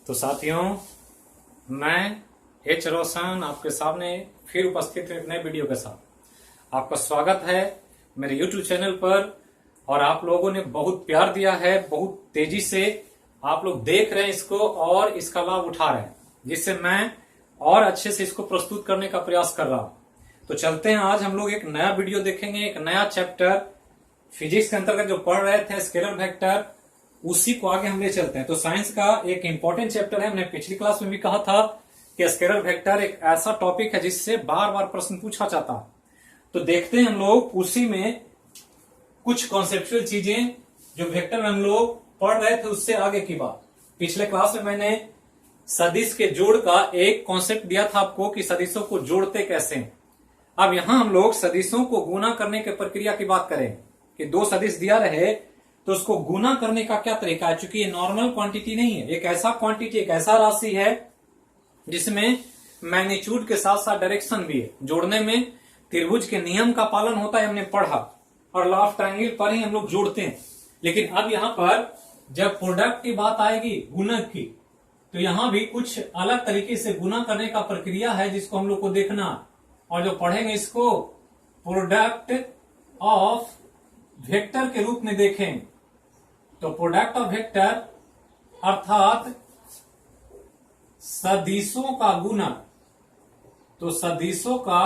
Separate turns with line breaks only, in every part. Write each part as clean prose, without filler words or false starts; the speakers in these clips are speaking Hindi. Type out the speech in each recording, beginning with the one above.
तो साथियों, मैं एच रोशन आपके सामने फिर उपस्थित हूँ एक नए वीडियो के साथ। आपका स्वागत है मेरे YouTube चैनल पर। और आप लोगों ने बहुत प्यार दिया है, बहुत तेजी से आप लोग देख रहे हैं इसको और इसका लाभ उठा रहे हैं, जिससे मैं और अच्छे से इसको प्रस्तुत करने का प्रयास कर रहा हूँ। तो चलते हैं, आज हम लोग एक नया वीडियो देखेंगे, एक नया चैप्टर फिजिक्स के अंतर्गत जो पढ़ रहे थे स्केलर वेक्टर, उसी को आगे हम ले चलते हैं। तो साइंस का एक इंपॉर्टेंट चैप्टर है। हमने पिछली क्लास में भी कहा था कि स्केलर वेक्टर एक ऐसा टॉपिक है जिससे बार बार प्रश्न पूछा जाता है। तो देखते हैं हम लोग उसी में कुछ कॉन्सेप्चुअल चीजें जो वेक्टर में हम लोग पढ़ रहे थे उससे आगे की बात। पिछले क्लास में मैंने सदिश के जोड़ का एक कॉन्सेप्ट दिया था आपको कि सदिशों को जोड़ते कैसे हैं। अब यहां हम लोग सदिशों को गुना करने की प्रक्रिया की बात करें कि दो सदिश दिया रहे तो उसको गुना करने का क्या तरीका है। चूंकि ये नॉर्मल क्वांटिटी नहीं है, एक ऐसा क्वांटिटी, एक ऐसा राशि है जिसमें मैग्नीट्यूड के साथ साथ डायरेक्शन भी है। जोड़ने में त्रिभुज के नियम का पालन होता है, हमने पढ़ा, और लॉ ऑफ ट्रायंगल पर ही हम लोग जोड़ते हैं। लेकिन अब यहां पर जब प्रोडक्ट की बात आएगी, गुणक की, तो यहां भी कुछ अलग तरीके से गुना करने का प्रक्रिया है जिसको हम लोग को देखना। और जो पढ़ेंगे इसको प्रोडक्ट ऑफ वेक्टर के रूप में देखें। तो प्रोडक्ट ऑफ वेक्टर अर्थात सदिशों का गुणक। तो सदिशों का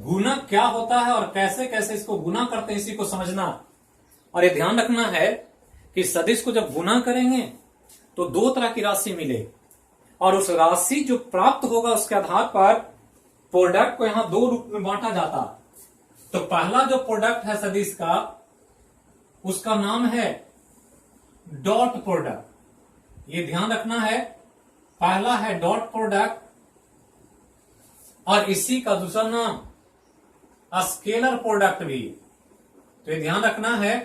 गुणक क्या होता है और कैसे कैसे इसको गुना करते हैं, इसी को समझना। और ये ध्यान रखना है कि सदिश को जब गुना करेंगे तो दो तरह की राशि मिलेगी, और उस राशि जो प्राप्त होगा उसके आधार पर प्रोडक्ट को यहां दो रूप में बांटा जाता है। तो पहला जो प्रोडक्ट है सदिश का, उसका नाम है डॉट प्रोडक्ट। ये ध्यान रखना है, पहला है डॉट प्रोडक्ट, और इसी का दूसरा नाम स्केलर प्रोडक्ट भी। तो ये ध्यान रखना है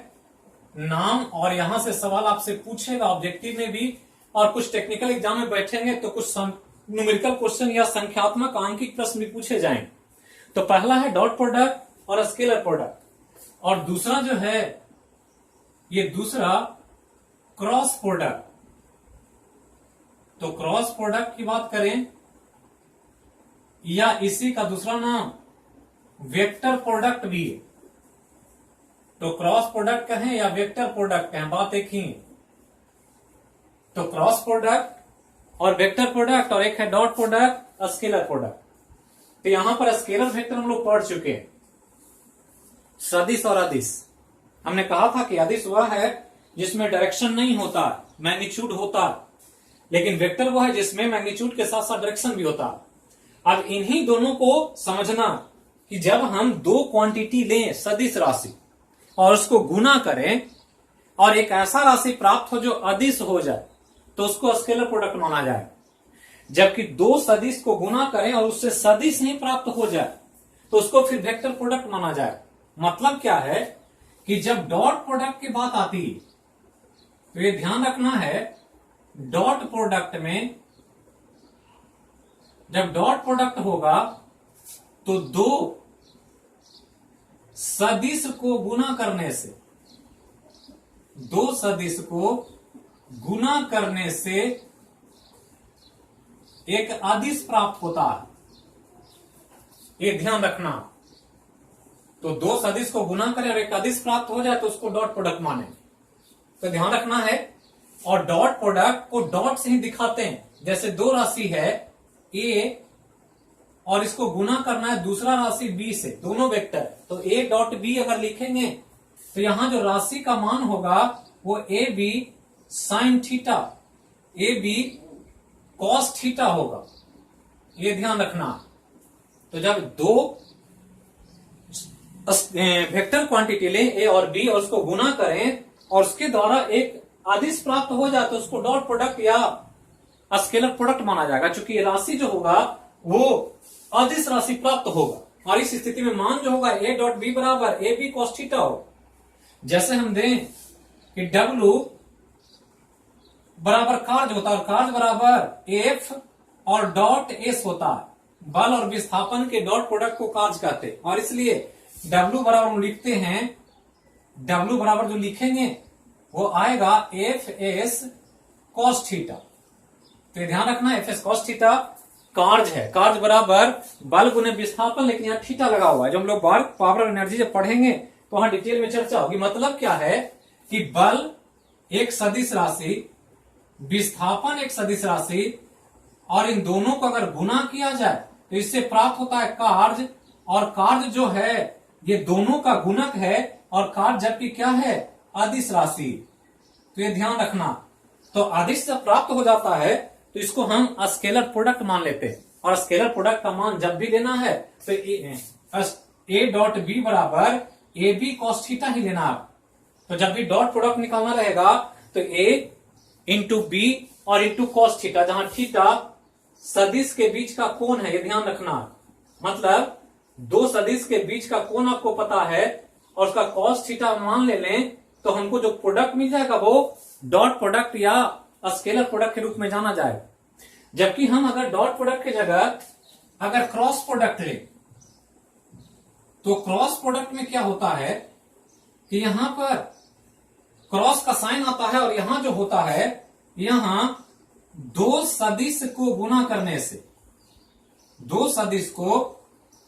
नाम। और यहां से सवाल आपसे पूछेगा ऑब्जेक्टिव में भी, और कुछ टेक्निकल एग्जाम में बैठेंगे तो कुछ न्यूमेरिकल क्वेश्चन या संख्यात्मक आंकिक प्रश्न भी पूछे जाएंगे। तो पहला है डॉट प्रोडक्ट और स्केलर प्रोडक्ट, और दूसरा जो है ये दूसरा क्रॉस प्रोडक्ट। तो क्रॉस प्रोडक्ट की बात करें या इसी का दूसरा नाम वेक्टर प्रोडक्ट भी है। तो क्रॉस प्रोडक्ट कहें या वेक्टर प्रोडक्ट कहें, बात एक ही। तो क्रॉस प्रोडक्ट और वेक्टर प्रोडक्ट, और एक है डॉट प्रोडक्ट, स्केलर प्रोडक्ट। तो यहां पर स्केलर वेक्टर हम लोग पढ़ चुके हैं। सदिश और अदिश, हमने कहा था कि अदिश वह है जिसमें डायरेक्शन नहीं होता, मैग्नीट्यूड होता, लेकिन वेक्टर वह है जिसमें मैग्नीट्यूड के साथ साथ डायरेक्शन भी होता। अब इन्हीं दोनों को समझना कि जब हम दो क्वांटिटी लें सदिश राशि और उसको गुना करें और एक ऐसा राशि प्राप्त हो जो अदिश हो जाए, तो उसको स्केलर प्रोडक्ट माना जाए। जबकि दो सदिश को गुना करें और उससे सदिश नहीं प्राप्त हो जाए तो उसको फिर वेक्टर प्रोडक्ट माना जाए। मतलब क्या है कि जब डॉट प्रोडक्ट की बात आती है तो ये ध्यान रखना है, डॉट प्रोडक्ट में जब डॉट प्रोडक्ट होगा तो दो सदिश को गुना करने से, दो सदिश को गुना करने से एक अदिश प्राप्त होता है। ये ध्यान रखना। तो दो सदिश को गुना करें और एक अदिश प्राप्त हो जाए तो उसको डॉट प्रोडक्ट माने। तो ध्यान रखना है। और डॉट प्रोडक्ट को डॉट से ही दिखाते हैं। जैसे दो राशि है ए और इसको गुना करना है दूसरा राशि बी से, दोनों वेक्टर। तो ए डॉट बी अगर लिखेंगे तो यहां जो राशि का मान होगा वो A B sine theta, A B cos theta होगा। ये ध्यान रखना। तो जब दो वेक्टर क्वांटिटी लें ए और बी और उसको गुना करें और उसके द्वारा एक अदिश प्राप्त हो जाए तो उसको डॉट प्रोडक्ट या स्केलर प्रोडक्ट माना जाएगा। चूंकि ये राशि जो होगा वो अदिश राशि प्राप्त होगा, और इस स्थिति में मान जो होगा ए डॉट बी बराबर ए बी कॉस थीटा हो। जैसे हम दें कि डब्ल्यू बराबर कार्य होता है और कार्य बराबर एफ और डॉट एस होता है। बल और विस्थापन के डॉट प्रोडक्ट को कार्य कहते हैं, और इसलिए डब्ल्यू बराबर हम लिखते हैं, डब्ल्यू बराबर जो लिखेंगे वो आएगा एफ एस कॉस थीटा। तो ये ध्यान रखना एफ एस कॉस थीटा कार्य है, कार्य बराबर बल गुने विस्थापन, लेकिन यहाँ थीटा लगा हुआ है। जब हम लोग वर्क पावर एनर्जी जब पढ़ेंगे तो वहां डिटेल में चर्चा होगी। मतलब क्या है कि बल एक सदिश राशि, विस्थापन एक सदिश राशि, और इन दोनों को अगर गुना किया जाए तो इससे प्राप्त होता है कार्य, और कार्य जो है ये दोनों का गुणक है, और कार्य जबकि क्या है अदिश राशि। तो ये ध्यान रखना। तो अदिश जब प्राप्त हो जाता है तो इसको हम स्केलर प्रोडक्ट मान लेते हैं, और स्केलर प्रोडक्ट का मान जब भी लेना है तो ए डॉट बी बराबर ए बी कॉस थीटा ही लेना आप। तो जब भी डॉट प्रोडक्ट निकालना रहेगा तो ए इंटू बी और इंटू कॉस थीटा, जहां थीटा सदिश के बीच का कोण है, ये ध्यान रखना। मतलब दो सदिश के बीच का कोण आपको पता है और उसका कॉस थीटा मान ले लें तो हमको जो प्रोडक्ट मिल जाएगा वो डॉट प्रोडक्ट या स्केलर प्रोडक्ट के रूप में जाना जाएगा। जबकि हम अगर डॉट प्रोडक्ट की जगह अगर क्रॉस प्रोडक्ट ले तो क्रॉस प्रोडक्ट में क्या होता है कि यहां पर क्रॉस का साइन आता है, और यहां जो होता है यहां दो सदिश को गुना करने से, दो सदिश को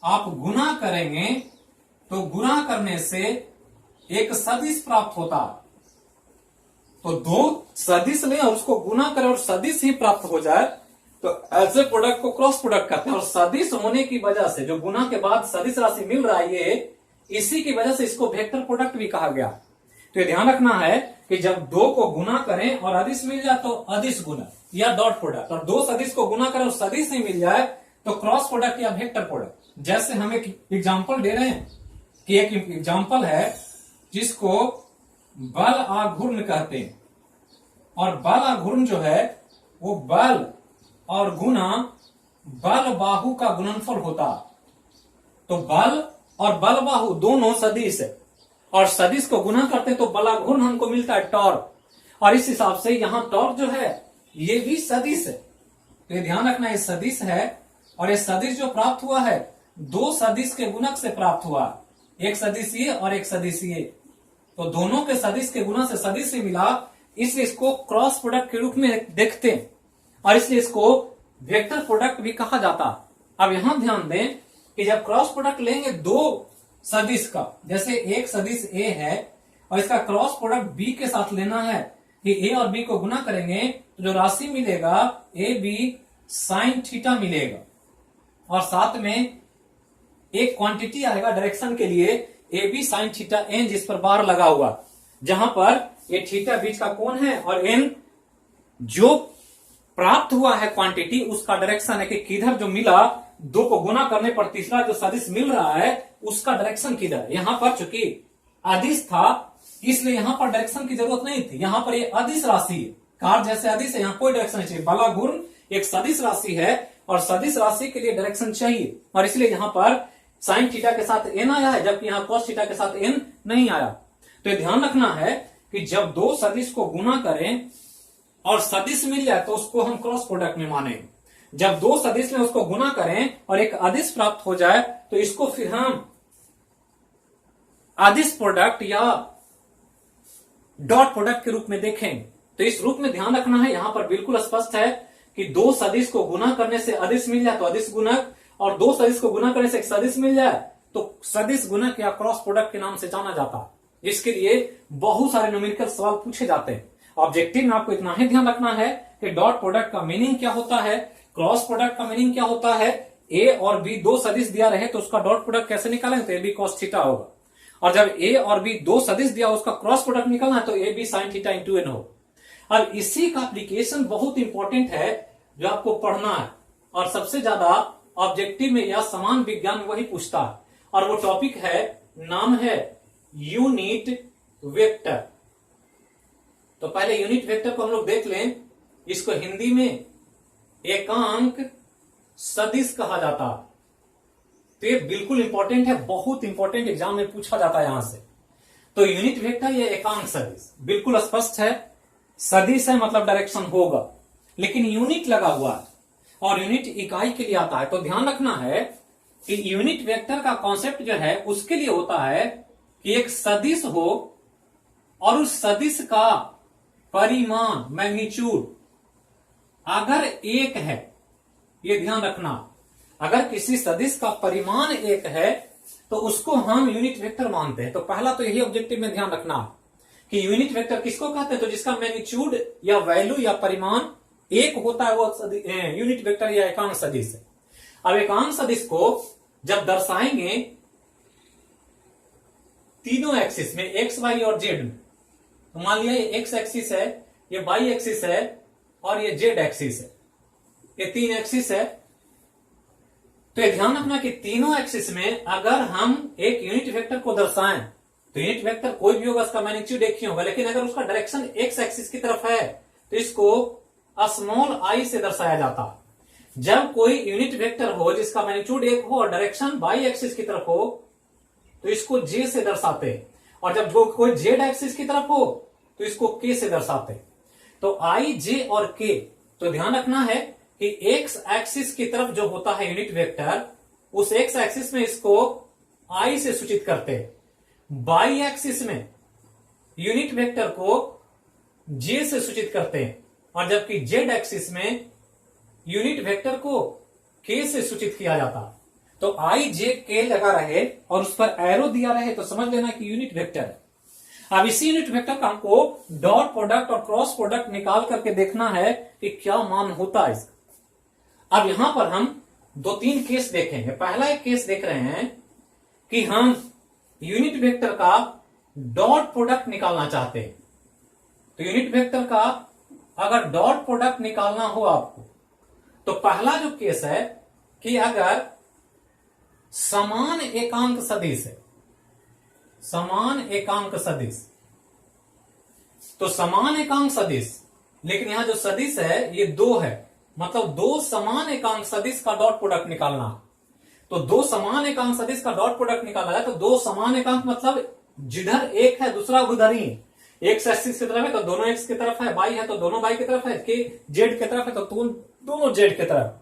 आप गुना करेंगे तो गुना करने से एक सदिश प्राप्त होता है। तो दो सदिश लें और उसको गुना करें और सदिश ही प्राप्त हो जाए तो ऐसे प्रोडक्ट को क्रॉस प्रोडक्ट कहते हैं। और सदिश होने की वजह से जो गुना के बाद सदिश राशि मिल रहा है ये, इसी की वजह से इसको वेक्टर प्रोडक्ट भी कहा गया। तो ये ध्यान रखना है कि जब दो को गुना करें और अदिश मिल जाए तो अदिश गुना या डॉट प्रोडक्ट, और दो सदिश को गुना करें और सदिश ही मिल जाए तो क्रॉस प्रोडक्ट या वेक्टर प्रोडक्ट। जैसे हम एक एग्जांपल दे रहे हैं कि एक एग्जांपल है जिसको बल आघूर्ण कहते हैं, और बल आघूर्ण जो है वो बल और गुना बल बाहु का गुणनफल होता। तो बल और बल बाहु दोनों सदिश है, और सदिश को गुना करते तो बलाघूर्ण हमको मिलता है टॉर्क, और इस हिसाब से यहां टॉर्क जो है ये भी सदिश है। तो ये ध्यान रखना, ये सदिश है, और ये सदिश जो प्राप्त हुआ है दो सदिश के गुणक से प्राप्त हुआ, एक सदिश ये और एक सदिश ये। तो दोनों के सदिश के गुना से सदिश ही मिला, इसलिए इसको क्रॉस प्रोडक्ट के रूप में देखते हैं, और इसलिए इसको वेक्टर प्रोडक्ट भी कहा जाता। अब यहां ध्यान दें कि जब क्रॉस प्रोडक्ट लेंगे दो सदिश का, जैसे एक सदिश ए है और इसका क्रॉस प्रोडक्ट बी के साथ लेना है कि ए और बी को गुना करेंगे तो जो राशि मिलेगा ए बी साइन थीटा मिलेगा, और साथ में एक क्वांटिटी आएगा डायरेक्शन के लिए A B sine theta n, जिस पर बार लगा हुआ, जहां पर ये थीटा बीच का कोण है और एन जो प्राप्त हुआ है क्वांटिटी उसका डायरेक्शन है कि किधर जो मिला, दो को गुना करने पर तीसरा जो सदिश मिल रहा है उसका डायरेक्शन किधर। यहां पर चूंकि अदिश था इसलिए यहां पर डायरेक्शन की जरूरत नहीं थी, यहां पर ये अदिश राशि है, कार जैसे अदिश है, यहां कोई डायरेक्शन नहीं चाहिए। बलाघूर्ण एक सदिश राशि है और सदिश राशि के लिए डायरेक्शन चाहिए, और इसलिए यहां पर साइन थीटा के साथ एन आया है जबकि यहां कॉस थीटा के साथ एन नहीं आया। तो ये ध्यान रखना है कि जब दो सदिश को गुना करें और सदिश मिल जाए तो उसको हम क्रॉस प्रोडक्ट में माने। जब दो सदिश में उसको गुना करें और एक अदिश प्राप्त हो जाए तो इसको फिर हम अदिश प्रोडक्ट या डॉट प्रोडक्ट के रूप में देखें। तो इस रूप में ध्यान रखना है, यहां पर बिल्कुल स्पष्ट है कि दो सदिश को गुना करने से अदिश मिल जाए तो अदिश गुणक, और दो सदिश को गुना करने से एक सदिश मिल जाए तो सदिश गुणक या क्रॉस प्रोडक्ट के नाम से जाना जाता। इसके लिए बहुत सारे न्यूमेरिकल सवाल पूछे जाते हैं। ऑब्जेक्टिव में आपको इतना ही ध्यान रखना है कि डॉट प्रोडक्ट का मीनिंग क्या होता है, क्रॉस प्रोडक्ट का मीनिंग क्या होता है, ए और बी दो सदिश दिया रहे तो उसका डॉट प्रोडक्ट कैसे निकालेंगे तो ए बी कॉस थीटा होगा, और जब ए और बी दो सदिश दिया उसका क्रॉस प्रोडक्ट निकालना है तो A B sine theta into n हो। अब इसी का एप्लीकेशन बहुत इंपॉर्टेंट है जो आपको पढ़ना है, और सबसे ज्यादा ऑब्जेक्टिव में या समान विज्ञान वही पूछता है, और वो टॉपिक है, नाम है यूनिट वेक्टर। तो पहले यूनिट वेक्टर को हम लोग देख लें। इसको हिंदी में एकांक सदिश कहा जाता है। तो ये बिल्कुल इंपॉर्टेंट है, बहुत इंपॉर्टेंट, एग्जाम में पूछा जाता है यहां से। तो यूनिट वेक्टर ये एकांक सदिश बिल्कुल स्पष्ट है, सदिश है मतलब डायरेक्शन होगा, लेकिन यूनिट लगा हुआ है और यूनिट इकाई के लिए आता है। तो ध्यान रखना है कि यूनिट वेक्टर का कॉन्सेप्ट जो है उसके लिए होता है कि एक सदिश हो और उस सदिश का परिमाण मैग्नीट्यूड अगर एक है, ये ध्यान रखना, अगर किसी सदिश का परिमाण एक है तो उसको हम यूनिट वेक्टर मानते हैं। तो पहला तो यही ऑब्जेक्टिव में ध्यान रखना कि यूनिट वेक्टर किसको कहते हैं, तो जिसका मैग्नीट्यूड या वैल्यू या परिमाण एक होता है वो यूनिट वेक्टर या एकांक सदिश है। अब एकांक सदिश को जब दर्शाएंगे तीनों एक्सिस में, एक्स वाई और जेड में, तो मान लिया ये एक्स एक्सिस है, ये वाई एक्सिस है और ये जेड एक्सिस है, ये तीन एक्सिस है। तो ये ध्यान रखना कि तीनों एक्सिस में अगर हम एक यूनिट वेक्टर को दर्शाएं तो यूनिट वेक्टर कोई भी होगा, उसका मैग्नीट्यूड एक ही होगा, लेकिन अगर उसका डायरेक्शन एक्स एक्सिस की तरफ है तो इसको स्मॉल आई से दर्शाया जाता है। जब कोई यूनिट वेक्टर हो जिसका मैग्नीट्यूड एक हो और डायरेक्शन वाई एक्सिस की तरफ हो तो इसको जे से दर्शाते हैं, और जब कोई जेड एक्सिस की तरफ हो तो इसको के से दर्शाते हैं। तो आई, जे और के, तो ध्यान रखना है कि एक्स एक्सिस की तरफ जो होता है यूनिट वेक्टर, उस एक्स एक्सिस में इसको आई से सूचित करते हैं, वाई एक्सिस में यूनिट वेक्टर को जे से सूचित करते हैं, और जबकि जेड एक्सिस में यूनिट वेक्टर को के से सूचित किया जाता है। तो आई, जे, के लगा रहे और उस पर एरो दिया रहे तो समझ लेना कि यूनिट वेक्टर है। अब इसी यूनिट वेक्टर का हमको डॉट प्रोडक्ट और क्रॉस प्रोडक्ट निकाल करके देखना है कि क्या मान होता है इसका। अब यहां पर हम दो तीन केस देखेंगे। पहला एक केस देख रहे हैं कि हम यूनिट वेक्टर का डॉट प्रोडक्ट निकालना चाहते हैं। तो यूनिट वेक्टर का अगर डॉट प्रोडक्ट निकालना हो आपको, तो पहला जो केस है कि अगर समान एकांक सदिश है, समान एकांक सदिश, तो समान एकांक सदिश, लेकिन यहां जो सदिश है ये दो है, मतलब दो समान एकांक सदिश का डॉट प्रोडक्ट निकालना। तो दो समान एकांक सदिश का डॉट प्रोडक्ट निकाला है, तो दो समान एकांक मतलब जिधर एक है दूसरा उधर ही, एक्स एक्सिस की तरफ है तो दोनों एक्स की तरफ है, वाई है तो दोनों वाई की तरफ है, के जेड की तरफ है तो दोनों जेड की तरफ।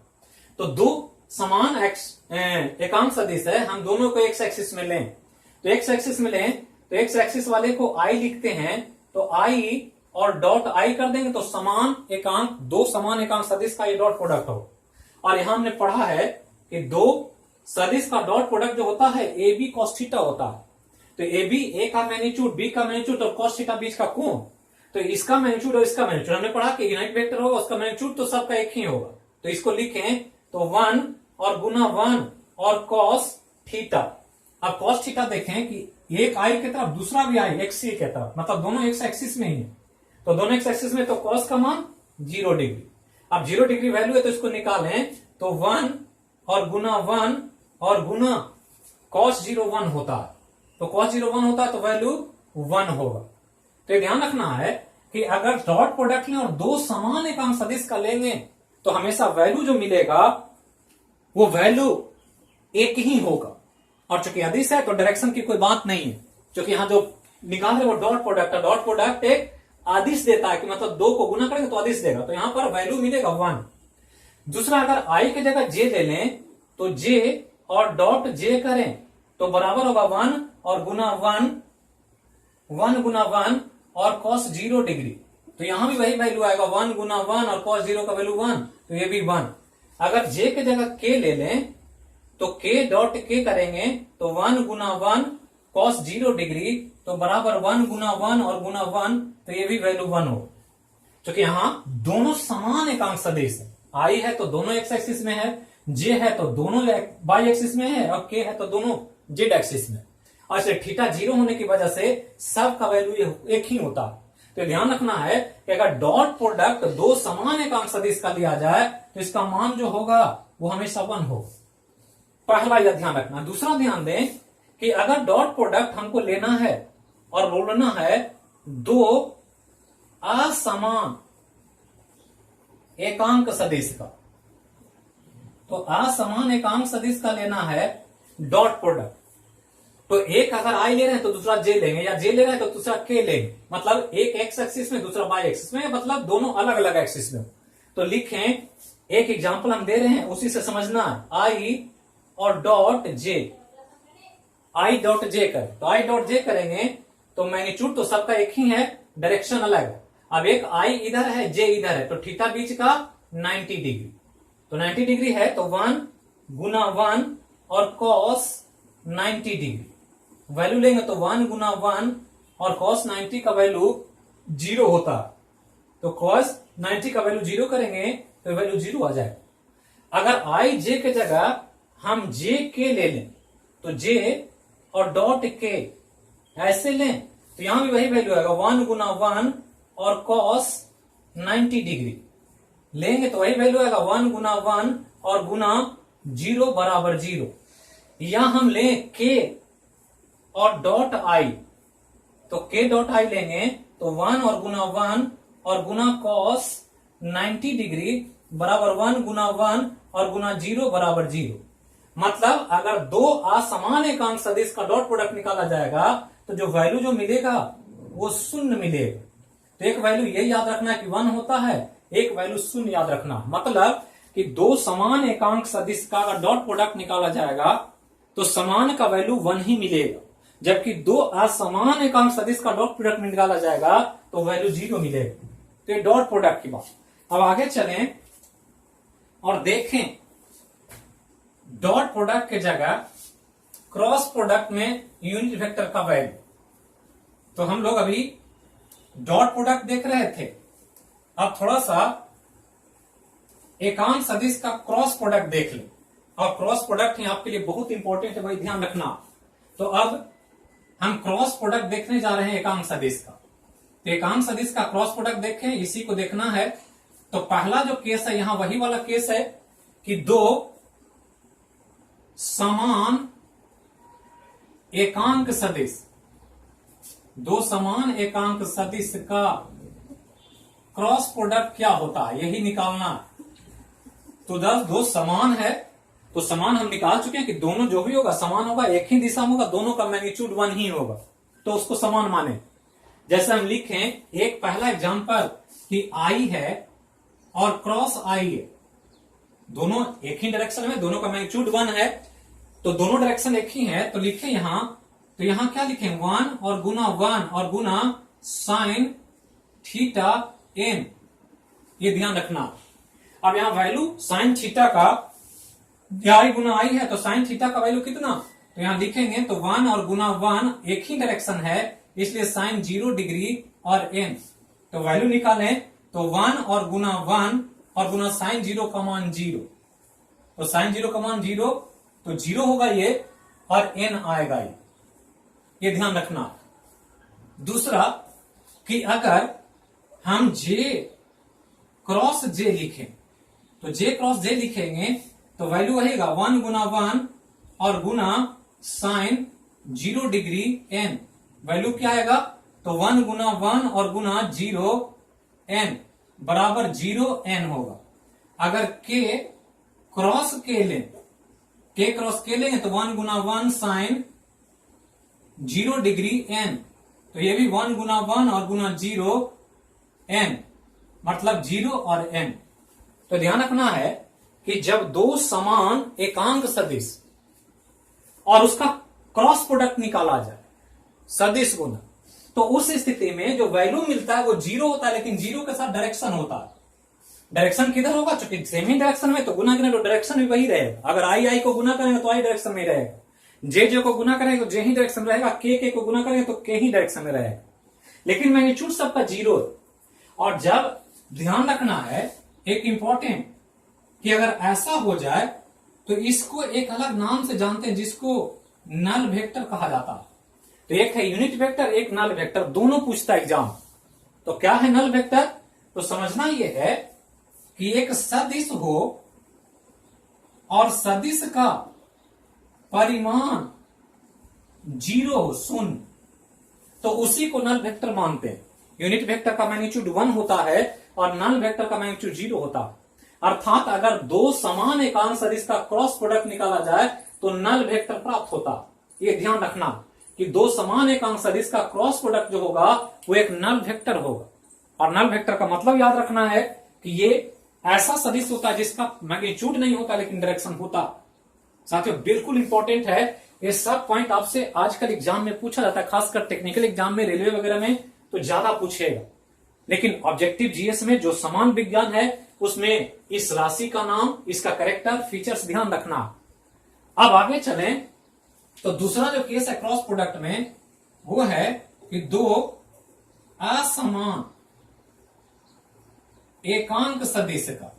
तो दो समान एकांक सदिश है, हम दोनों को एक्स एक्सिस में लें, तो एक्स एक्सिस में लें तो एक्स एक्सिस वाले को आई लिखते हैं, तो आई और डॉट आई कर देंगे तो समान एकांक, दो समान एकांक सदिश का ये डॉट प्रोडक्ट हो। और यहां हमने पढ़ा है कि दो सदिश का डॉट प्रोडक्ट जो होता है ए बी कॉस थीटा होता है। तो ए बी, ए का मैग्नीट्यूड, बी का मैग्नीट्यूड और कॉस थीटा बीच का कोण, तो इसका मैग्नीट्यूड और इसका मैग्नीट्यूड हमने पढ़ा कि यूनिट वेक्टर होगा उसका मैग्नीट्यूड तो सबका एक ही होगा। तो इसको लिखें तो 1 और गुना 1 और कॉस थीटा। अब कॉस थीटा देखें कि एक आई की तरफ दूसरा भी आई एक्स की तरफ, मतलब दोनों एक्स एक्सिस में ही है, तो दोनों एक्स एक्सिस में, तो कॉस का मान 0 डिग्री। अब 0 डिग्री वैल्यू है तो इसको निकालें तो 1 और गुना 1 और गुना कॉस 0 1 होता है, तो कॉस 0 1 होता है तो वैल्यू 1 होगा। तो ध्यान रखना है कि अगर डॉट प्रोडक्ट लें और दो समान एकांक सदिश का लेंगे तो हमेशा वैल्यू जो मिलेगा वो वैल्यू एक ही होगा। और चूंकि अदिश है तो डायरेक्शन की कोई बात नहीं है, क्योंकि यहां जो निकाल रहे वो डॉट प्रोडक्ट है, डॉट प्रोडक्ट एक आदिश देता है कि मतलब दो को गुना करेंगे तो आदिश देगा, तो यहां पर वैल्यू मिलेगा 1। दूसरा, अगर आई की जगह जे ले लें तो जे और डॉट जे करें तो बराबर होगा 1 और गुना 1 गुना 1 और कॉस 0 डिग्री, तो यहां भी वही वैल्यू आएगा 1 गुना 1 और कॉस 0 का वैल्यू 1, तो ये भी 1। अगर जे की जगह के ले लें तो के डॉट के करेंगे तो 1 गुना 1 कॉस 0 डिग्री, तो बराबर 1 गुना 1 और गुना 1, तो ये भी वैल्यू 1 हो। क्योंकि यहां दोनों समान एकांक सदिश है, आई है तो दोनों एक्स एक्सिस में है, जे है तो दोनों वाई एक्सिस में है, और के है तो दोनों जेड एक्सिस में। और इसे थीटा 0 होने की वजह से सबका वैल्यू एक ही होता है। तो ध्यान रखना है कि अगर डॉट प्रोडक्ट दो समान एकांक सदिश का लिया जाए तो इसका मान जो होगा वो हमेशा 1 हो। पहला यह ध्यान रखना। दूसरा ध्यान दें कि अगर डॉट प्रोडक्ट हमको लेना है और बोलना है दो असमान एकांक सदिश का, तो असमान एकांक सदिश का लेना है डॉट प्रोडक्ट, तो एक अगर आई ले रहे हैं तो दूसरा जे लेंगे, या जे ले रहे हैं तो दूसरा के लेंगे, मतलब एक एक्स एक्सिस में दूसरा वाई एक्सिस में, मतलब दोनों अलग अलग एक्सिस में। तो लिखें, एक एग्जांपल हम दे रहे हैं उसी से समझना, आई और dot J, I dot J करें, तो आई डॉट जे करेंगे तो मैग्नीट्यूड तो सबका एक ही है, डायरेक्शन अलग है। अब एक आई इधर है, जे इधर है, तो थीटा बीच का 90 डिग्री। तो 90 डिग्री है तो 1 गुना 1 और cos 90 डिग्री वैल्यू लेंगे तो 1 गुना 1 और cos 90 का वैल्यू 0 होता है। तो cos 90 का वैल्यू 0 करेंगे तो वैल्यू 0 आ जाएगा। अगर i j के जगह हम j k ले लें तो j और डॉट k ऐसे लें तो यहां भी वही वैल्यू आएगा 1 गुना 1 और cos 90 डिग्री लेंगे तो वही वैल्यू आएगा 1 गुना 1 और गुना 0 बराबर 0। या हम लें k और डॉट i तो k डॉट i लेंगे तो 1 और गुना 1 और गुना cos 90 डिग्री बराबर 1 गुना 1 और गुना 0 बराबर 0। मतलब अगर दो असमान एकांक सदिश का डॉट प्रोडक्ट निकाला जाएगा तो जो वैल्यू जो मिलेगा वो शून्य मिलेगा। तो एक वैल्यू ये याद रखना कि 1 होता है, एक वैल्यू शून्य याद रखना। मतलब कि दो समान एकांक सदिश का अगर डॉट प्रोडक्ट निकाला जाएगा तो समान का वैल्यू 1 ही मिलेगा, जबकि दो असमान एकांक सदिश का डॉट प्रोडक्ट निकाला जाएगा तो वैल्यू 0 मिलेगा। तो ये डॉट प्रोडक्ट की बात। अब आगे चलें और देखें डॉट प्रोडक्ट के जगह क्रॉस प्रोडक्ट में यूनिट वेक्टर का वैल्यू। तो हम लोग अभी डॉट प्रोडक्ट देख रहे थे, अब थोड़ा सा एकांक सदिश का क्रॉस प्रोडक्ट देख लें। और क्रॉस प्रोडक्ट ही आपके लिए बहुत इंपॉर्टेंट है, भाई ध्यान रखना। तो अब हम क्रॉस प्रोडक्ट देखने जा रहे हैं एकांक सदिश का। तो एकांक सदिश का क्रॉस प्रोडक्ट देखें, इसी को देखना है। तो पहला जो केस है यहां वही वाला केस है कि दो समान एकांक सदिश, दो समान एकांक सदिश का क्रॉस प्रोडक्ट क्या होता है यही निकालना। तो दो समान है तो समान हम निकाल चुके हैं कि दोनों जो भी होगा समान होगा, एक ही दिशा में होगा, दोनों का मैग्नीट्यूड 1 ही होगा तो उसको समान माने। जैसे हम लिखें एक पहला एग्जांपल कि i है और क्रॉस i है, दोनों एक ही डायरेक्शन में, दोनों का मैग्नीट्यूड 1 है तो दोनों डायरेक्शन एक ही है। तो लिखें यहां, तो यहां क्या लिखें 1 और गुना साइन थीटा n, ये ध्यान रखना। अब यहां वैल्यू साइन थीटा का i गुना i है तो साइन थीटा का वैल्यू कितना, तो यहां लिखेंगे तो 1 और गुना 1 एक ही डायरेक्शन है इसलिए साइन 0 डिग्री और n। तो वैल्यू निकालें तो 1 और गुना 1 और गुना साइन 0 का मान 0, तो साइन 0 का मान 0 तो 0 होगा ये और n आएगा ये ध्यान रखना। दूसरा कि अगर हम j क्रॉस j लिखें तो j क्रॉस j लिखेंगे तो वैल्यू रहेगा 1 गुना 1 और गुना साइन 0 डिग्री n। वैल्यू क्या आएगा तो 1 गुना 1 और गुना 0 n बराबर 0 n होगा। अगर k क्रॉस k लें, k क्रॉस k लेंगे तो 1 गुना 1 साइन 0 डिग्री n, तो ये भी 1 गुना 1 और गुना 0 n मतलब 0 और n। तो ध्यान रखना है कि जब दो समान एकांक सदिश और उसका क्रॉस प्रोडक्ट निकाला जाए सदिश गुना, तो उस स्थिति में जो वैल्यू मिलता है वो 0 होता है, लेकिन 0 के साथ डायरेक्शन होता है। डायरेक्शन किधर होगा, चूंकि सेम ही डायरेक्शन में तो गुना करें तो डायरेक्शन भी वही रहेगा। अगर आई को गुना करेंगे तो आई डायरेक्शन में रहेगा, जे को गुना करेंगे तो जे ही डायरेक्शन में रहेगा, के को गुना करेंगे तो के ही डायरेक्शन में रहेगा, लेकिन मैग्नीट्यूड सबका 0 है। और जब ध्यान रखना है एक इंपॉर्टेंट कि अगर ऐसा हो जाए तो इसको एक अलग नाम से जानते हैं जिसको नल वेक्टर कहा जाता है। तो एक है यूनिट वेक्टर, एक नल वेक्टर, दोनों पूछता है एग्जाम। तो क्या है नल वेक्टर, तो समझना यह है कि एक सदिश हो और सदिश का परिमाण 0 हो, शून्य, तो उसी को नल वेक्टर मानते हैं। यूनिट वेक्टर का मैग्नीट्यूड 1 होता है और नल वेक्टर का मैग्नीट्यूड 0 होता है। अर्थात अगर दो समान एकांक सदिश का क्रॉस प्रोडक्ट निकाला जाए तो नल वेक्टर प्राप्त होता है। ये ध्यान रखना कि दो समान एकांक सदिश का क्रॉस प्रोडक्ट जो होगा वो एक नल वेक्टर होगा। और नल वेक्टर का मतलब याद रखना है कि ये ऐसा सदिश होता है जिसका मैग्नीट्यूड नहीं होता लेकिन डायरेक्शन होता। साथियों बिल्कुल इंपॉर्टेंट है, ये सब पॉइंट आपसे आजकल एग्जाम में पूछा जाता है, खासकर टेक्निकल एग्जाम में, रेलवे वगैरह में तो ज्यादा पूछेगा। लेकिन ऑब्जेक्टिव जीएस में जो समान विज्ञान है उसमें इस राशि का नाम, इसका कैरेक्टर, फीचर्स ध्यान रखना। अब आगे चलें तो दूसरा जो केस है क्रॉस प्रोडक्ट में वो है कि दो असमान एकांक सदिश का,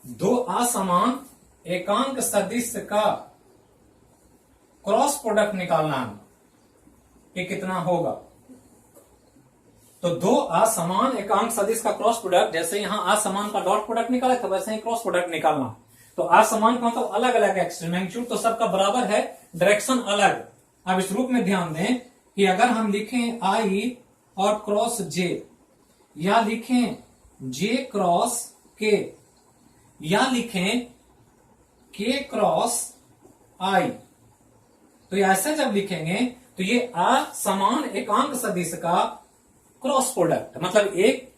दो असमान एकांक सदिश का क्रॉस प्रोडक्ट निकालना है कि कितना होगा। तो दो असमान एकांक सदिश का क्रॉस प्रोडक्ट, जैसे यहां असमान का डॉट प्रोडक्ट निकाला था वैसे ही क्रॉस प्रोडक्ट निकालना। तो असमान का मतलब अलग अलग एक्सिस, मैग्नीट्यूड तो सबका बराबर है, डायरेक्शन अलग। अब इस रूप में ध्यान दें कि अगर हम लिखें आई और क्रॉस जे, या लिखें जे क्रॉस के, या लिखें के क्रॉस आई, तो ऐसे जब लिखेंगे तो ये असमान एकांक सदिश का क्रॉस प्रोडक्ट, मतलब एक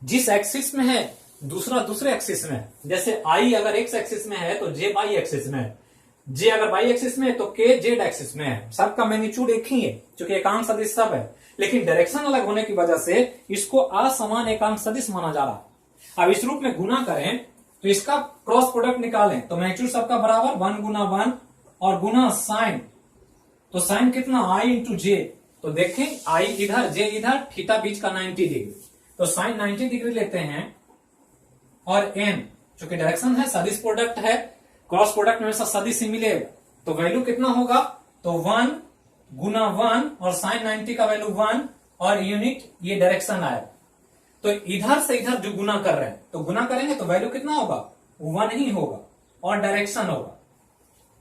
जिस एक्सिस में है दूसरा दूसरे एक्सिस में है। जैसे आई अगर एक्स एक्सिस में है तो जे वाई एक्सिस में है, जे अगर वाई एक्सिस में है तो के जेड एक्सिस में है। सबका मैग्नीट्यूड एक ही है क्योंकि एकांक सदिश सब है, लेकिन डायरेक्शन अलग होने की वजह से इसको असमान एकांक सदिश माना जा रहा है। अब इस रूप में गुना करें तो इसका क्रॉस प्रोडक्ट निकालें तो मैग्नीट्यूड सबका बराबर 1 गुना 1 और गुना साइन, तो साइन कितना आई इंटू जे, तो देखें आई इधर जे इधर, थीटा बीच का 90 डिग्री, तो साइन 90 डिग्री लेते हैं और एन चूंकि डायरेक्शन है, सदिश प्रोडक्ट है, क्रॉस प्रोडक्ट में हमेशा सदिश ही मिलेगा, तो वैल्यू कितना होगा, तो 1 गुना 1 और साइन 90 का वैल्यू 1 और यूनिट ये डायरेक्शन आएगा। तो इधर से इधर जो गुना कर रहे हैं तो गुना करेंगे तो वैल्यू कितना होगा, 1 ही होगा और डायरेक्शन होगा।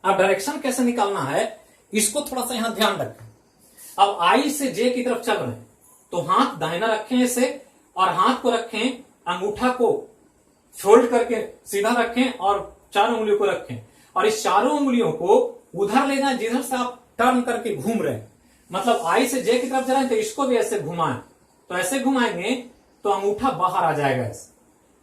अब डायरेक्शन कैसे निकालना है इसको थोड़ा सा यहां ध्यान रखें। अब आई से जे की तरफ चल रहे हैं तो हाथ दाहिना रखें ऐसे, और हाथ को रखें, अंगूठा को फोल्ड करके सीधा रखें और चारों उंगलियों को रखें, और इस चारों उंगलियों को उधर ले जाएं जिधर से आप टर्न करके घूम रहे हैं। मतलब आई से जे की तरफ जा रहे हैं तो इसको भी ऐसे घुमाएं, तो ऐसे घुमाएंगे तो अंगूठा बाहर आ जाएगा ऐसे,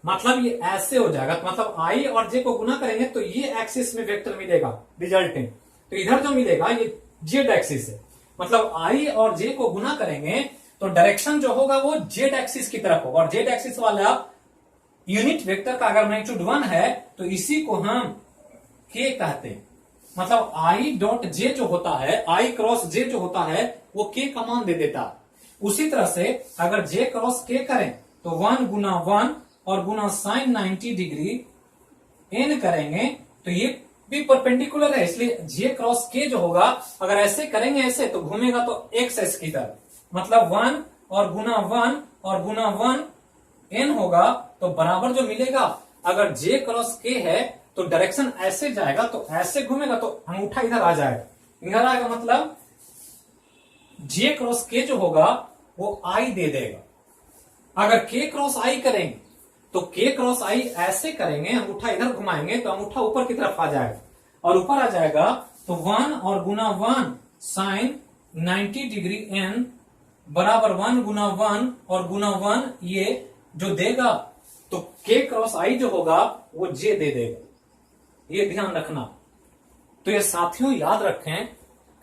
मतलब ये ऐसे हो जाएगा। तो मतलब आई और जे को गुना करेंगे तो ये एक्सिस में वेक्टर मिलेगा रिजल्टिंग, तो इधर जो मिलेगा ये जेड एक्सिस है। मतलब आई और जे को गुना करेंगे तो डायरेक्शन जो होगा वो जेड एक्सिस की तरफ होगा, और जेड एक्सिस वाला यूनिट वेक्टर का अगर मैग्नीट्यूड 1 है तो इसी को हम के कहते हैं। मतलब आई डॉट जे जो होता है, आई क्रॉस जे जो होता है वो के का मान दे देता है। उसी तरह से अगर जे क्रॉस के करें तो 1 गुना 1 और गुना साइन 90 डिग्री एन करेंगे तो ये भी परपेंडिकुलर है, इसलिए जे क्रॉस के जो होगा अगर ऐसे करेंगे ऐसे तो घूमेगा तो एक्स एस की तरफ, मतलब 1 और गुना 1 और गुना 1 एन होगा, तो बराबर जो मिलेगा अगर जे क्रॉस के है तो डायरेक्शन ऐसे जाएगा तो ऐसे घूमेगा तो अंगूठा इधर आ जाएगा, इधर आएगा, मतलब जे क्रॉस के जो होगा वो आई दे देगा। अगर के क्रॉस आई करेंगे तो के क्रॉस आई ऐसे करेंगे, अंगूठा इधर घुमाएंगे तो अंगूठा ऊपर की तरफ आ जाएगा, और ऊपर आ जाएगा तो 1 और गुना 1 साइन 90 डिग्री एन बराबर 1 गुना 1 और गुना 1 ये जो देगा, तो के क्रॉस आई जो होगा वो जे दे देगा, ये ध्यान रखना। तो ये साथियों याद रखें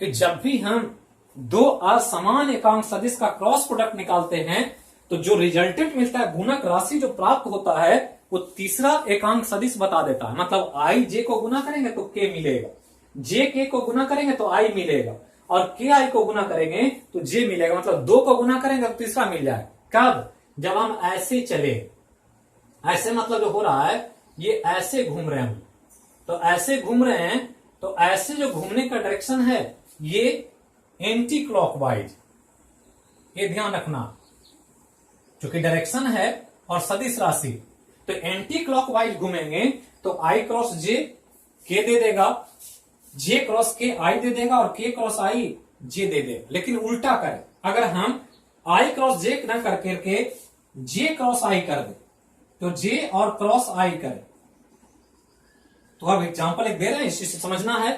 कि जब भी हम दो असमान एकांक सदिश का क्रॉस प्रोडक्ट निकालते हैं तो जो रिजल्टेंट मिलता है, गुणक राशि जो प्राप्त होता है वो तीसरा एकांक सदिश बता देता है। मतलब आई जे को गुना करेंगे तो के मिलेगा, जे के को गुना करेंगे तो आई मिलेगा, और के आई को गुना करेंगे तो जे मिलेगा। मतलब 2 को गुना करेंगे तो तीसरा मिल जाएगा। कब, जब हम ऐसे चले, ऐसे मतलब जो हो रहा है ये ऐसे घूम रहे हैं, तो ऐसे घूम रहे हैं तो ऐसे जो घूमने का डायरेक्शन है ये एंटी क्लॉकवाइज, ये ध्यान रखना, क्योंकि डायरेक्शन है और सदिश राशि, तो एंटी क्लॉकवाइज घूमेंगे तो आई क्रॉस जे के दे देगा, जे क्रॉस के आई दे देगा और के क्रॉस आई जे दे देगा। लेकिन उल्टा करें, अगर हम आई क्रॉस जे न करके जे क्रॉस आई कर दे तो जे और क्रॉस आई करें, तो अब एग्जांपल एक दे रहे हैं, इसे समझना है।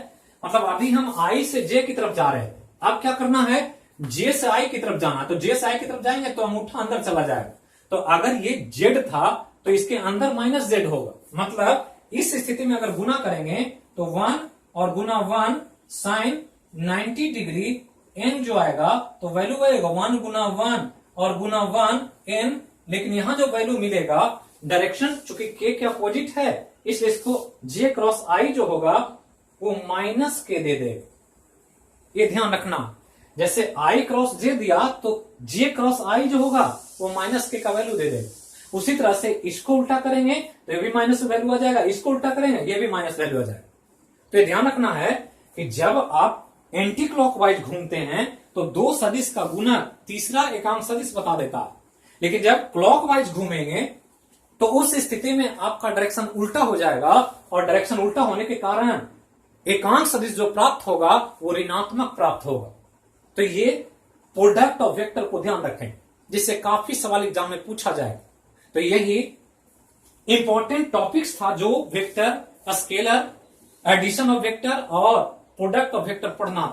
मतलब अभी हम आई से जे की तरफ जा रहे हैं, अब क्या करना है, जे से आई की तरफ जाना, तो जे से आई की तरफ जाएंगे तो अंगूठा अंदर चला जाएगा। तो अगर ये जेड था तो इसके अंदर माइनस जेड होगा, मतलब इस स्थिति में अगर गुना करेंगे तो 1 और गुना 1 साइन 90 डिग्री एन जो आएगा तो वैल्यू आएगा 1 गुना 1 और गुना 1 एन लेकिन यहां जो वैल्यू मिलेगा डायरेक्शन चूंकि के के अपोजिट है, इसलिए इसको जे क्रॉस आई जो होगा वो माइनस के दे दे। ये ध्यान रखना, जैसे आई क्रॉस जे दिया तो जे क्रॉस आई जो होगा वो माइनस के का वैल्यू दे दे। उसी तरह से इसको उल्टा करेंगे तो ये भी माइनस वैल्यू आ जाएगा, इसको उल्टा करेंगे ये भी माइनस वैल्यू आ जाएगा। तो ये ध्यान रखना है कि जब आप एंटी क्लॉकवाइज घूमते हैं तो दो सदिश का गुना तीसरा एकांक सदिश बता देता है, लेकिन जब क्लॉकवाइज घूमेंगे तो उस स्थिति में आपका डायरेक्शन उल्टा हो जाएगा, और डायरेक्शन उल्टा होने के कारण एकांक सदिश जो प्राप्त होगा वो ऋणात्मक प्राप्त होगा। तो ये प्रोडक्ट ऑफ वेक्टर को ध्यान रखें, जिससे काफी सवाल एग्जाम में पूछा जाए। तो यही इंपॉर्टेंट टॉपिक्स था जो vector, scalar, addition of vector और प्रोडक्ट ऑफ वेक्टर पढ़ना।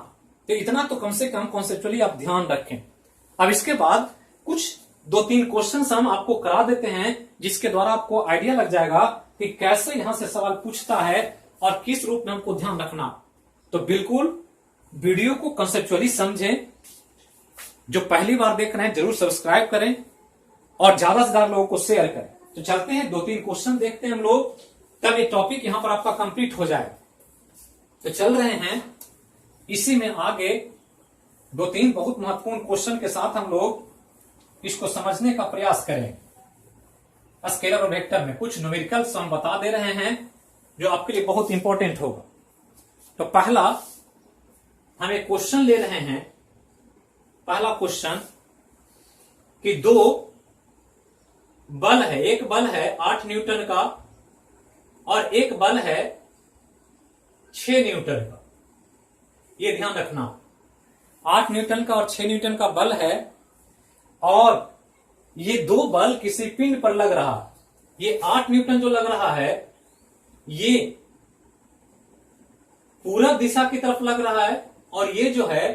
तो इतना तो कम से कम कॉन्सेप्चुअली आप ध्यान रखें। अब इसके बाद कुछ 2-3 क्वेश्चन हम आपको करा देते हैं, जिसके द्वारा आपको आइडिया लग जाएगा कि कैसे यहां से सवाल पूछता है और किस रूप में हमको ध्यान रखना। तो बिल्कुल वीडियो को कंसेप्चुअली समझें। जो पहली बार देख रहे हैं जरूर सब्सक्राइब करें और ज्यादा से ज्यादा लोगों को शेयर करें। तो चलते हैं 2-3 क्वेश्चन देखते हैं हम लोग, तब ये टॉपिक यहां पर आपका कंप्लीट हो जाए। तो चल रहे हैं इसी में आगे 2-3 बहुत महत्वपूर्ण क्वेश्चन के साथ हम लोग इसको समझने का प्रयास करें। स्केलर और वेक्टर में कुछ न्यूमेरिकल्स हम बता दे रहे हैं जो आपके लिए बहुत इंपॉर्टेंट होगा। तो पहला हम एक क्वेश्चन ले रहे हैं। पहला क्वेश्चन कि दो बल है, एक बल है 8 न्यूटन का और एक बल है 6 न्यूटन का। ये ध्यान रखना, 8 न्यूटन का और 6 न्यूटन का बल है और ये दो बल किसी पिंड पर लग रहा है। ये 8 न्यूटन जो लग रहा है ये पूरब दिशा की तरफ लग रहा है और ये जो है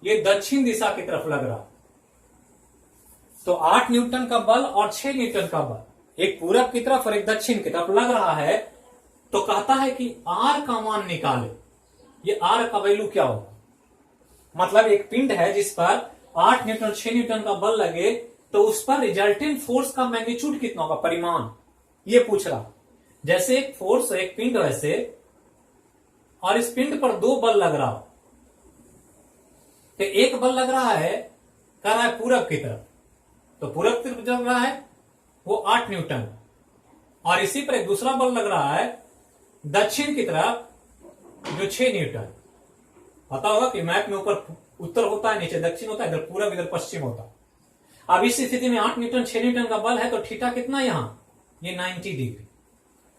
ये दक्षिण दिशा की तरफ लग रहा है। तो 8 न्यूटन का बल और 6 न्यूटन का बल एक पूरब की तरफ और एक दक्षिण की तरफ लग रहा है। तो कहता है कि आर का मान निकाले। ये आर का वैल्यू क्या होगा? मतलब एक पिंड है जिस पर 8 न्यूटन 6 न्यूटन का बल लगे तो उस पर रिजल्टेंट फोर्स का मैग्नीट्यूड कितना होगा, परिमाण, ये पूछ रहा। जैसे एक फोर्स, एक पिंड वैसे, और इस पिंड पर दो बल लग रहा। तो एक बल लग रहा है, कर रहा है पूरब की तरफ, तो पूरब की तरफ चल रहा है वो 8 न्यूटन, और इसी पर एक दूसरा बल लग रहा है दक्षिण की तरफ जो 6 न्यूटन। पता होगा कि मैप में ऊपर उत्तर होता है, नीचे दक्षिण होता है, इधर पूरब इधर पश्चिम होता है। अब इस स्थिति में 8 न्यूटन 6 न्यूटन का बल है तो थीटा कितना यहां, ये 90 डिग्री।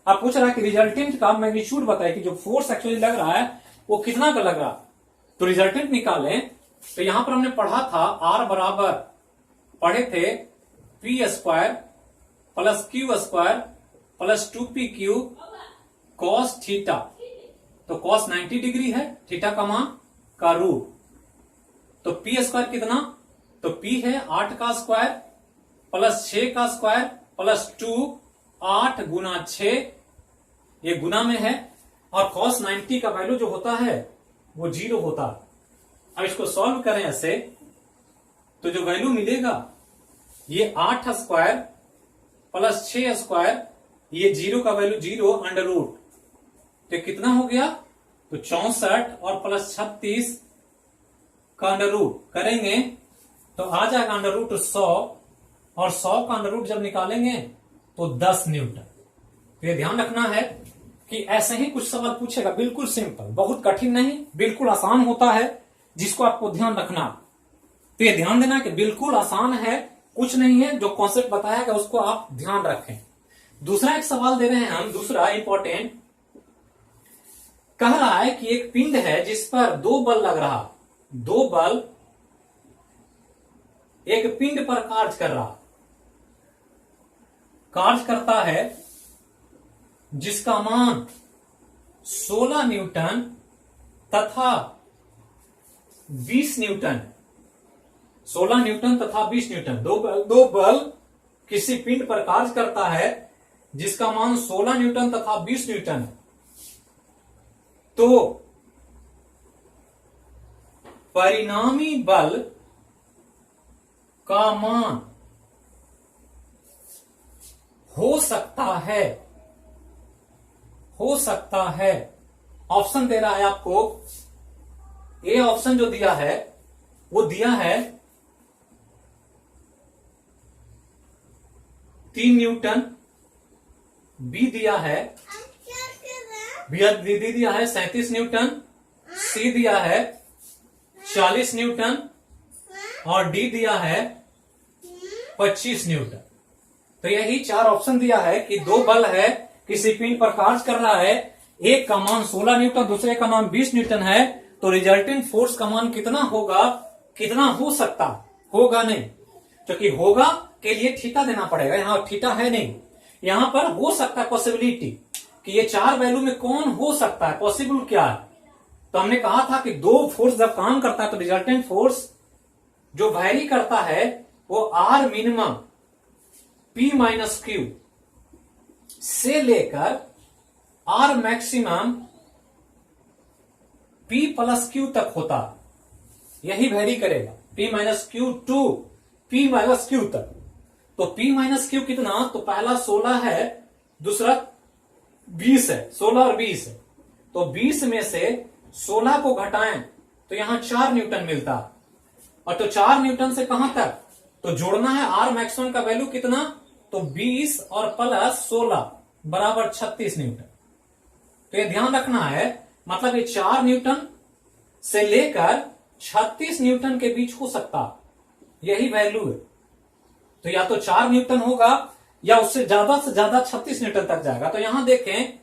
अब पूछ रहा है कि रिजल्टेंट का मैग्नीट्यूड बताए कि जो फोर्स एक्चुअली लग रहा है वो कितना का लग रहा। तो रिजल्टेंट निकालें तो यहां पर हमने पढ़ा था आर बराबर पढ़े थे P square plus Q square plus 2p Q cos theta. तो कॉस 90 डिग्री है, थीटा का मान का रूट। तो पी स्क्वायर कितना, तो पी है 8 का स्क्वायर प्लस 6 का स्क्वायर प्लस 2, 8 गुना 6, ये गुना में है, और कॉस 90 का वैल्यू जो होता है वो 0 होता है। अब इसको सॉल्व करें ऐसे तो जो वैल्यू मिलेगा ये 8 स्क्वायर प्लस 6 स्क्वायर, ये 0 का वैल्यू 0 अंडर रूट, तो कितना हो गया, तो 64 और प्लस 36 का अंडर रूट करेंगे तो आ जाएगा अंडर रूट 100, और 100 का अंडर रूट जब निकालेंगे तो 10 न्यूटन। तो ये ध्यान रखना है कि ऐसे ही कुछ सवाल पूछेगा, बिल्कुल सिंपल, बहुत कठिन नहीं, बिल्कुल आसान होता है, जिसको आपको ध्यान रखना। तो ये ध्यान देना कि बिल्कुल आसान है, कुछ नहीं है, जो कॉन्सेप्ट बताया गया उसको आप ध्यान रखें। दूसरा एक सवाल दे रहे हैं हम, दूसरा इंपॉर्टेंट, कह रहा है कि एक पिंड है जिस पर दो बल लग रहा, दो बल एक पिंड पर कार्य कर रहा, कार्य करता है जिसका मान 16 न्यूटन तथा 20 न्यूटन, 16 न्यूटन तथा 20 न्यूटन, दो बल किसी पिंड पर कार्य करता है जिसका मान 16 न्यूटन तथा 20 न्यूटन है। तो परिणामी बल का मान हो सकता है ऑप्शन दे रहा है आपको। ए ऑप्शन जो दिया है वो दिया है 3 न्यूटन, बी दिया है डी दिया है 37 न्यूटन, सी दिया है 40 न्यूटन और डी दिया है 25 न्यूटन। तो यही 4 ऑप्शन दिया है कि 2 बल है, किसी पिंड पर कार्य कर रहा है, एक का मान 16 न्यूटन, दूसरे का मान 20 न्यूटन है, तो रिजल्टेंट फोर्स का मान कितना होगा, कितना हो सकता होगा नहीं, क्योंकि होगा के लिए थीटा देना पड़ेगा, यहां थीटा है नहीं, यहां पर हो सकता है पॉसिबिलिटी कि ये 4 वैल्यू में कौन हो सकता है, पॉसिबल क्या है। तो हमने कहा था कि 2 फोर्स जब काम करता है तो रिजल्टेंट फोर्स जो वैरी करता है वो R minimum P minus Q से लेकर R maximum P plus Q तक होता, यही वैरी करेगा P minus Q to P minus Q तक। तो P माइनस क्यू कितना, तो पहला 16 है, दूसरा 20 है, 16 और 20 है, तो 20 में से 16 को घटाएं तो यहां 4 न्यूटन मिलता, और तो 4 न्यूटन से कहां तक, तो जोड़ना है आर मैक्सिमम का वैल्यू कितना, तो 20 और प्लस 16 बराबर 36 न्यूटन। तो ये ध्यान रखना है, मतलब ये 4 न्यूटन से लेकर 36 न्यूटन के बीच हो सकता, यही वैल्यू है। तो या तो 4 न्यूटन होगा या उससे ज्यादा से ज्यादा 36 न्यूटन तक जाएगा। तो यहां देखें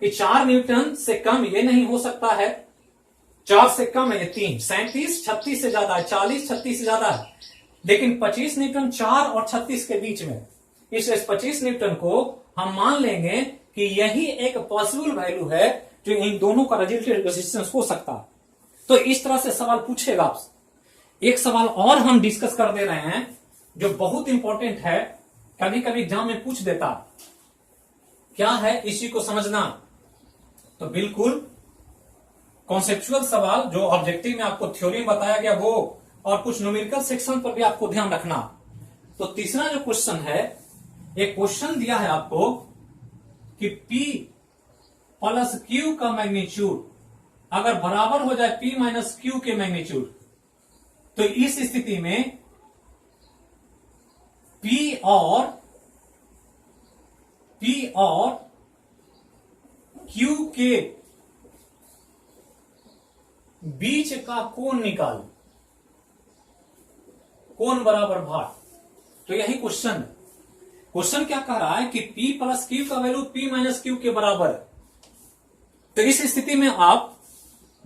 कि 4 न्यूटन से कम ये नहीं हो सकता है, 4 से कम है ये 3, 37 36 से ज्यादा है, 40 36 से ज्यादा है, लेकिन 25 न्यूटन 4 और 36 के बीच में, इस 25 न्यूटन को हम मान लेंगे कि यही एक पॉसिबल वैल्यू है जो इन दोनों का रिजल्टेंट रेजिस्टेंस हो सकता। तो इस तरह से सवाल पूछेगा आपसे। एक सवाल और हम डिस्कस कर दे रहे हैं जो बहुत इंपॉर्टेंट है, कभी कभी एग्जाम में पूछ देता, क्या है इसी को समझना। तो बिल्कुल कॉन्सेप्चुअल सवाल जो ऑब्जेक्टिव में आपको थ्योरी बताया गया वो, और कुछ न्यूमेरिकल सेक्शन पर भी आपको ध्यान रखना। तो तीसरा जो क्वेश्चन है, एक क्वेश्चन दिया है आपको कि P प्लस Q का मैग्नीट्यूड अगर बराबर हो जाए P माइनस Q के मैग्नीट्यूड, तो इस स्थिति में P और Q के बीच का कोण निकाल, कोण बराबर भार। तो यही क्वेश्चन क्या कह रहा है कि P प्लस Q का वैल्यू P माइनस Q के बराबर है। तो इस स्थिति में आप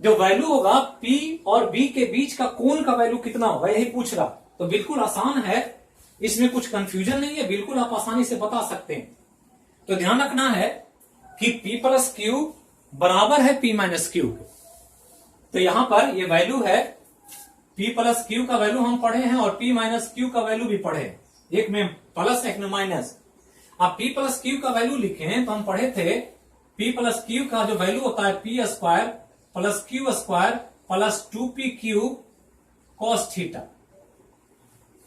जो वैल्यू होगा P और B के बीच का कोण का वैल्यू कितना होगा, यही पूछ रहा। तो बिल्कुल आसान है, इसमें कुछ कंफ्यूजन नहीं है, बिल्कुल आप आसानी से बता सकते हैं। तो ध्यान रखना है कि P प्लस Q बराबर है P माइनस Q के। तो यहां पर ये वैल्यू है, P प्लस Q का वैल्यू हम पढ़े हैं और P माइनस Q का वैल्यू भी पढ़े, एक में प्लस एक में माइनस। अब P प्लस Q का वैल्यू लिखे तो हम पढ़े थे P प्लस Q का जो वैल्यू होता है P square plus Q square plus 2PQ cos theta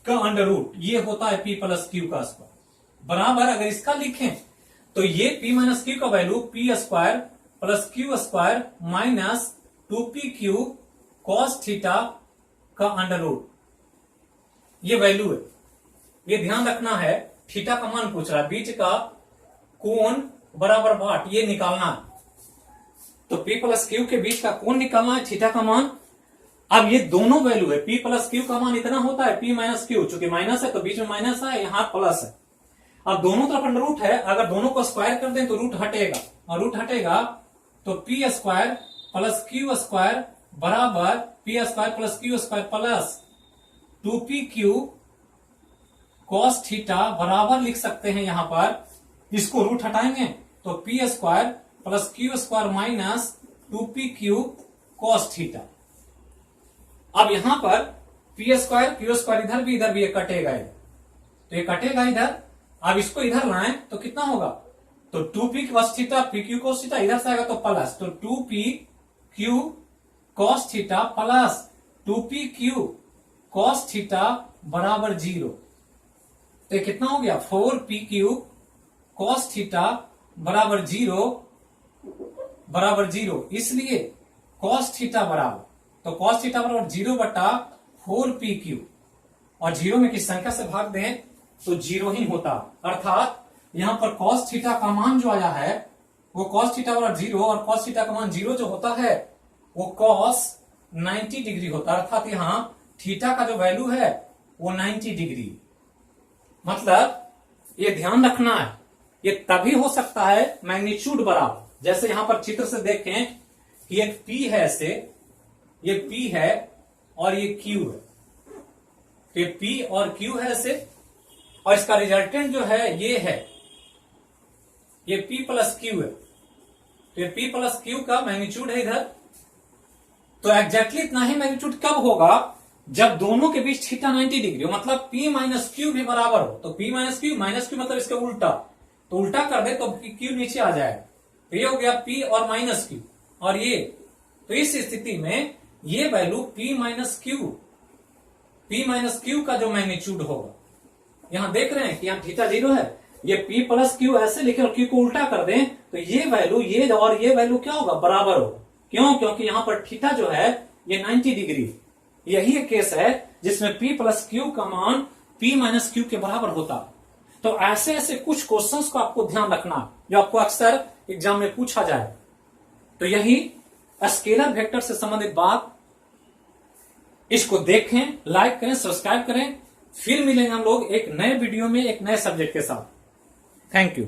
का अंडर रूट, ये होता है P प्लस Q का स्क्वायर बराबर। अगर इसका लिखें तो ये P माइनस Q का value P square plus Q square minus 2PQ cos theta का अंडर रूट, ये वैल्यू है। ये ध्यान रखना है, थीटा का मान पूछ रहा है, बीच का कोण बराबर भाट, ये निकालना है। तो P प्लस Q के बीच का कोण निकालना है, थीटा का मान। अब ये दोनों वैल्यू है, P प्लस Q का मान इतना होता है, P माइनस Q, चूंकि माइनस है तो बीच में माइनस है, यहां प्लस है। अब दोनों तरफ अंडर रूट है, अगर दोनों को स्क्वायर कर दें तो रूट हटेगा, और रूट हटेगा तो P square plus Q square बराबर P square plus Q square plus 2PQ cos theta बराबर लिख सकते हैं। यहां पर इसको रूट हटाएंगे तो P square plus Q square minus 2PQ cos theta. अब यहां पर P स्क्वायर Q स्क्वायर इधर भी ये कटेगा, तो ये कटेगा इधर। अब इसको इधर लाएं तो कितना होगा, तो 2P cos theta PQ cos theta, इधर से आएगा तो प्लस, तो 2PQ cos theta plus 2PQ cos theta बराबर 0। तो ये कितना हो गया, 4PQ कॉस थीटा बराबर जीरो, इसलिए कॉस थीटा बराबर, तो कॉस थीटा बराबर 0/4 PQ, और जीरो में किस संख्या से भाग दें तो जीरो ही होता, अर्थात यहां पर कॉस थीटा का मान जो आया है वो कॉस थीटा बराबर 0, और कॉस थीटा का मान 0 जो होता है वो कॉस 90 डिग्री होता है, अर्थात यहां थीटा का जो वैल्यू है वो 90 डिग्री। मतलब ये ध्यान रखना है, ये तभी हो सकता है मैग्नीट्यूड बराबर, जैसे यहां पर चित्र से देखें कि एक P है, ऐसे ये P है और ये Q है, ये P और Q है ऐसे, और इसका रिजल्टेंट जो है ये है, ये P प्लस Q है, तो ये P प्लस Q का मैग्नीट्यूड है इधर। तो एग्जैक्टली इतना ही मैग्नीट्यूड कब होगा, जब दोनों के बीच थीटा 90 डिग्री हो, मतलब P माइनस Q भी बराबर हो। तो P माइनस Q मतलब इसके उल्टा, तो उल्टा कर दे तो Q नीचे आ जाएगा, तो ये हो गया P और माइनस Q, और ये, तो इस स्थिति में ये वैल्यू P माइनस Q का जो मैग्नीट्यूड होगा, यहां देख रहे हैं कि यहां थीटा 0 है, ये P प्लस Q ऐसे लिखे और Q को उल्टा कर दें तो ये वैल्यू, ये और ये वैल्यू क्या होगा, बराबर होगा। क्यों? क्योंकि यहां पर थीटा जो है ये 90 डिग्री, यही एक केस है जिसमें P प्लस Q का मान P माइनस Q के बराबर होता। तो ऐसे ऐसे कुछ क्वेश्चंस को आपको ध्यान रखना जो आपको अक्सर एग्जाम में पूछा जाए। तो यही स्केलर वेक्टर से संबंधित बात, इसको देखें, लाइक करें, सब्सक्राइब करें। फिर मिलेंगे हम लोग एक नए वीडियो में एक नए सब्जेक्ट के साथ। Thank you.